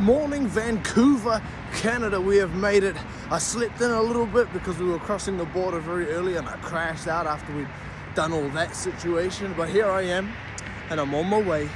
morning, Vancouver, Canada. We have made it. I slept in a little bit because we were crossing the border very early and I crashed out after we'd done all that situation. But here I am and I'm on my way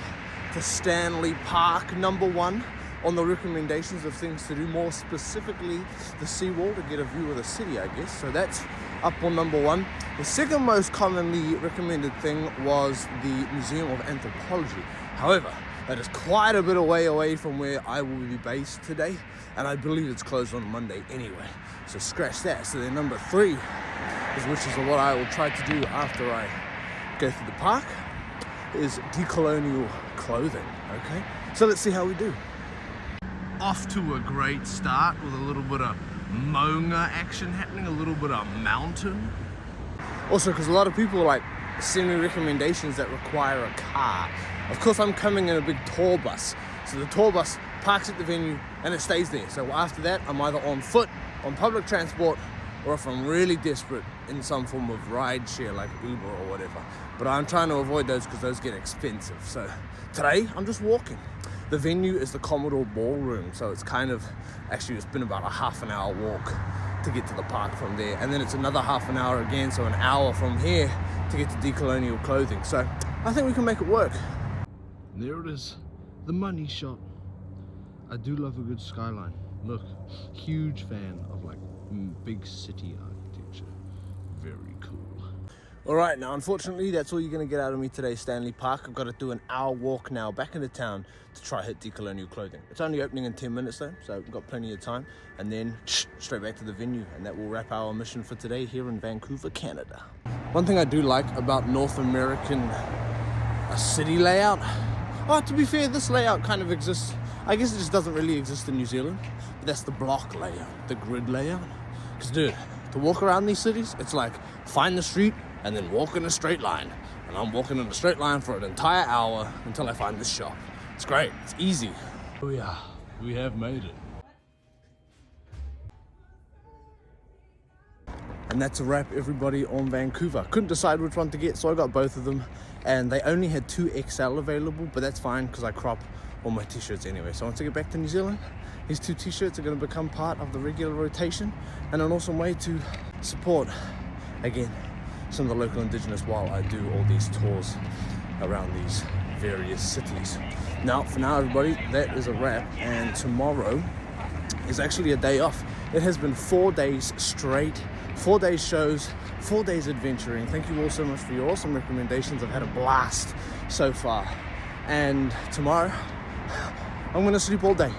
to Stanley Park, number 1 on the recommendations of things to do, more specifically the seawall to get a view of the city, I guess. So that's up on number 1. The second most commonly recommended thing was the Museum of Anthropology. However, that is quite a bit away from where I will be based today, and I believe it's closed on Monday anyway. So scratch that. So then number 3 is, which is what I will try to do after I go through the park, is decolonial clothing. Okay, so let's see how we do. Off to a great start with a little bit of Maunga action happening, a little bit of mountain. Also, because a lot of people like send me recommendations that require a car. Of course, I'm coming in a big tour bus. So the tour bus parks at the venue and it stays there. So after that, I'm either on foot, on public transport, or if I'm really desperate, in some form of ride share like Uber or whatever. But I'm trying to avoid those because those get expensive. So today, I'm just walking. The venue is the Commodore Ballroom, so it's it's been about a half an hour walk to get to the park from there, and then it's another half an hour again, so an hour from here to get to decolonial clothing. So I think we can make it work. There it is, the money shot. I do love a good skyline. Look, huge fan of like big city architecture. Very cool. Alright, now unfortunately that's all you're going to get out of me today, Stanley Park. I've got to do an hour walk now back into town to try hit decolonial clothing. It's only opening in 10 minutes though, so we've got plenty of time, and then straight back to the venue, and that will wrap our mission for today here in Vancouver, Canada. One thing I do like about North American city layout, to be fair, this layout kind of exists, I guess it just doesn't really exist in New Zealand, but that's the block layout, the grid layout. Because dude, to walk around these cities, it's like find the street and then walk in a straight line. And I'm walking in a straight line for an entire hour until I find this shop. It's great, it's easy. We have made it. And that's a wrap, everybody, on Vancouver. Couldn't decide which one to get, so I got both of them. And they only had 2XL available, but that's fine because I crop all my t-shirts anyway. So once I get back to New Zealand, these 2 t-shirts are going to become part of the regular rotation and an awesome way to support, again, some of the local indigenous while I do all these tours around these various cities. Now, for now, everybody, that is a wrap, and tomorrow is actually a day off. It has been 4 days straight, 4 days shows, 4 days adventuring. Thank you all so much for your awesome recommendations. I've had a blast so far, and tomorrow I'm going to sleep all day.